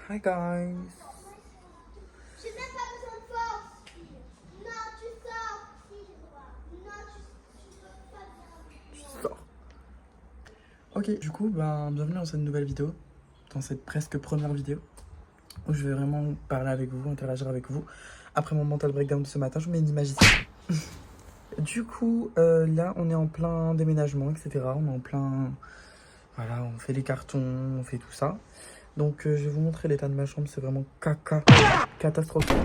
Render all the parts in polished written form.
Hi guys. J'ai même pas besoin de force. Non, tu sors. Si, j'ai le droit. Non, tu peux pas dire. Tu sors. Ok, du coup, bienvenue dans cette nouvelle vidéo, dans cette presque première vidéo, où je vais vraiment parler avec vous, interagir avec vous. Après mon mental breakdown de ce matin, je vous mets une image ici. Du coup, là, on est en plein déménagement, etc. On est en plein... Voilà, on fait les cartons, on fait tout ça. Donc, je vais vous montrer l'état de ma chambre, c'est vraiment catastrophique.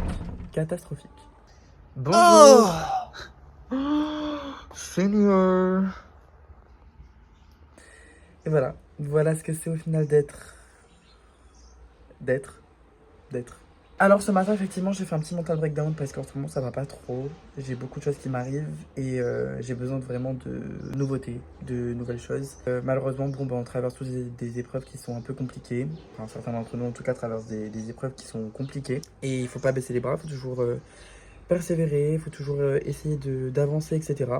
Catastrophique. Bonjour. Seigneur. Et voilà, voilà ce que c'est au final d'être. Alors ce matin, effectivement, j'ai fait un petit mental breakdown parce qu'en ce moment, ça va pas trop. J'ai beaucoup de choses qui m'arrivent et j'ai besoin vraiment de nouveautés, de nouvelles choses. Malheureusement, on traverse tous des épreuves qui sont un peu compliquées. Enfin, certains d'entre nous, en tout cas, traversent des épreuves qui sont compliquées. Et il faut pas baisser les bras, il faut toujours persévérer, il faut toujours essayer d'avancer, etc.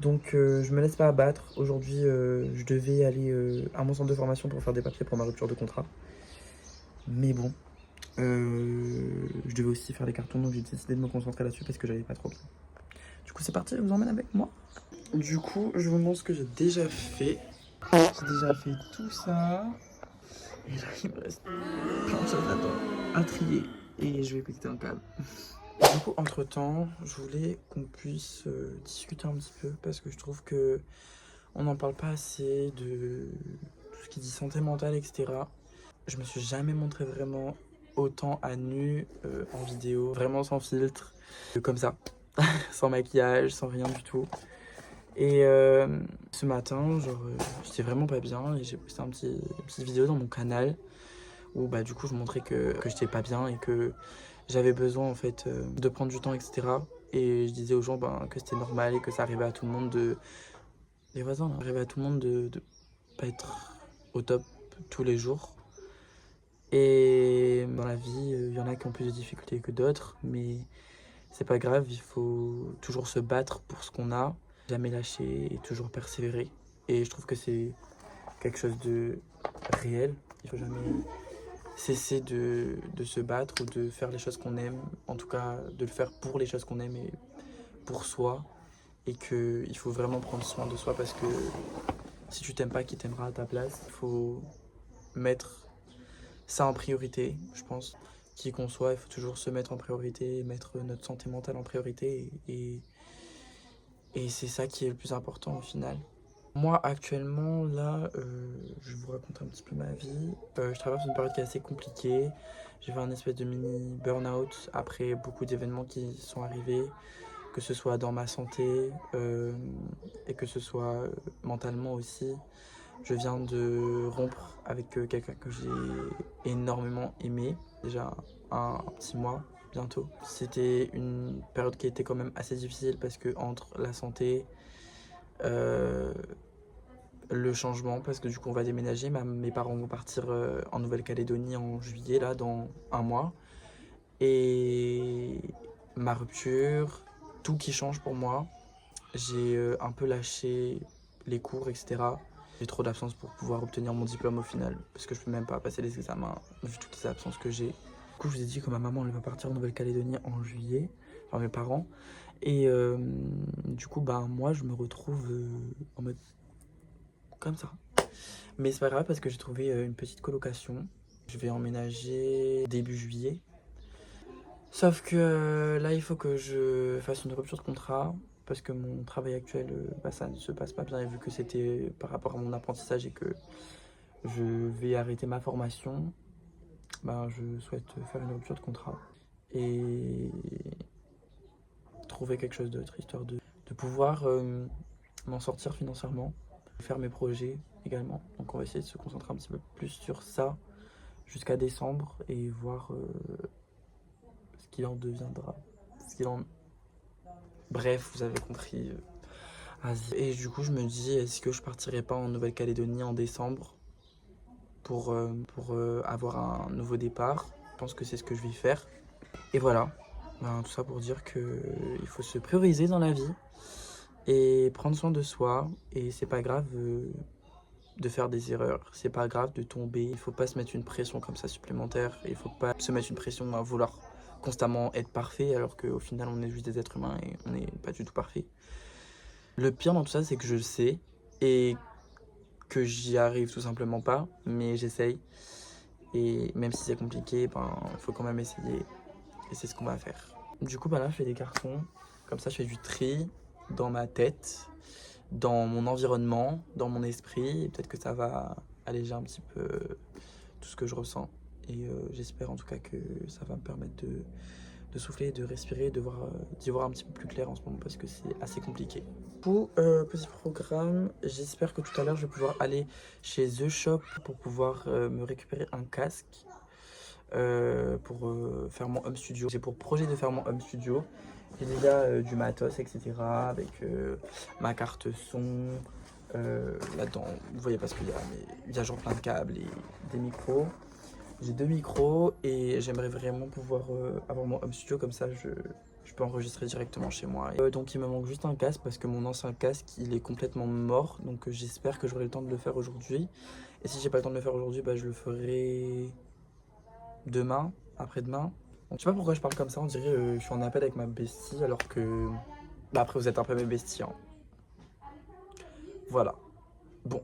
Donc je me laisse pas abattre. Aujourd'hui, je devais aller à mon centre de formation pour faire des papiers pour ma rupture de contrat. Mais bon, je devais aussi faire les cartons, donc j'ai décidé de me concentrer là-dessus parce que j'avais pas trop bien. Du coup, c'est parti, je vous emmène avec moi. Du coup, je vous montre ce que j'ai déjà fait. J'ai déjà fait tout ça. Et là, il me reste plein de choses à trier. Et je vais péter un câble. Du coup, entre-temps, je voulais qu'on puisse discuter un petit peu parce que je trouve que on n'en parle pas assez de tout ce qui dit santé mentale, etc. Je me suis jamais montré vraiment autant à nu en vidéo, vraiment sans filtre, comme ça, sans maquillage, sans rien du tout. Et ce matin, genre, j'étais vraiment pas bien et j'ai posté une petite vidéo dans mon canal où du coup je montrais que j'étais pas bien et que j'avais besoin en fait de prendre du temps, etc. Et je disais aux gens que c'était normal et que ça arrivait à tout le monde les voisins, là, arrivait à tout le monde de pas être au top tous les jours. Et dans la vie, il y en a qui ont plus de difficultés que d'autres, mais c'est pas grave, il faut toujours se battre pour ce qu'on a, jamais lâcher et toujours persévérer. Et je trouve que c'est quelque chose de réel. Il faut jamais cesser de se battre ou de faire les choses qu'on aime, en tout cas de le faire pour les choses qu'on aime et pour soi. Et qu'il faut vraiment prendre soin de soi parce que si tu t'aimes pas, qui t'aimera à ta place? Il faut mettre ça en priorité, je pense. Qui qu'on soit, il faut toujours se mettre en priorité, mettre notre santé mentale en priorité. Et c'est ça qui est le plus important au final. Moi, actuellement, là, je vais vous raconter un petit peu ma vie. Je traverse une période qui est assez compliquée. J'ai fait un espèce de mini burn-out après beaucoup d'événements qui sont arrivés, que ce soit dans ma santé et que ce soit mentalement aussi. Je viens de rompre avec quelqu'un que j'ai énormément aimé, déjà un petit mois bientôt. C'était une période qui était quand même assez difficile parce que entre la santé, euh, le changement, parce que du coup on va déménager, mes parents vont partir en Nouvelle-Calédonie en juillet, là, dans un mois. Et ma rupture, tout qui change pour moi. J'ai un peu lâché les cours, etc. J'ai trop d'absence pour pouvoir obtenir mon diplôme au final, parce que je peux même pas passer les examens vu toutes les absences que j'ai. Du coup, je vous ai dit que ma maman elle va partir en Nouvelle-Calédonie en juillet, enfin mes parents. Et du coup, moi je me retrouve en mode comme ça. Mais c'est pas grave parce que j'ai trouvé une petite colocation. Je vais emménager début juillet. Sauf que là, il faut que je fasse une rupture de contrat parce que mon travail actuel, ça ne se passe pas bien. Et vu que c'était par rapport à mon apprentissage et que je vais arrêter ma formation, je souhaite faire une rupture de contrat et trouver quelque chose d'autre, histoire de pouvoir m'en sortir financièrement, faire mes projets également. Donc on va essayer de se concentrer un petit peu plus sur ça jusqu'à décembre et voir ce qu'il en deviendra. Ce qu'il en... Bref, vous avez compris. Et du coup, je me dis, est-ce que je partirais pas en Nouvelle-Calédonie en décembre pour avoir un nouveau départ? Je pense que c'est ce que je vais faire. Et voilà, tout ça pour dire qu'il faut se prioriser dans la vie et prendre soin de soi. Et c'est pas grave de faire des erreurs, c'est pas grave de tomber, il faut pas se mettre une pression comme ça supplémentaire, il faut pas se mettre une pression à vouloir constamment être parfait alors qu'au final on est juste des êtres humains et on n'est pas du tout parfait. Le pire dans tout ça c'est que je le sais et que j'y arrive tout simplement pas, mais j'essaye et même si c'est compliqué, ben faut quand même essayer et c'est ce qu'on va faire. Du coup, bah là, je fais des cartons. Comme ça, je fais du tri dans ma tête, dans mon environnement, dans mon esprit. Et peut-être que ça va alléger un petit peu tout ce que je ressens. Et j'espère en tout cas que ça va me permettre de souffler, de respirer, d'y voir un petit peu plus clair en ce moment parce que c'est assez compliqué. Du coup, petit programme, j'espère que tout à l'heure, je vais pouvoir aller chez The Shop pour pouvoir me récupérer un casque. Pour faire mon home studio. J'ai pour projet de faire mon home studio. J'ai déjà du matos, etc. avec ma carte son. Là-dedans, vous voyez parce qu'il y a genre plein de câbles et des micros. J'ai 2 micros et j'aimerais vraiment pouvoir avoir mon home studio comme ça je peux enregistrer directement chez moi. Donc il me manque juste un casque parce que mon ancien casque il est complètement mort. Donc j'espère que j'aurai le temps de le faire aujourd'hui. Et si j'ai pas le temps de le faire aujourd'hui, bah, je le ferai demain, après-demain. Je sais pas pourquoi je parle comme ça, on dirait je suis en appel avec ma bestie alors que... Bah après vous êtes un peu mes besties. Hein. Voilà. Bon,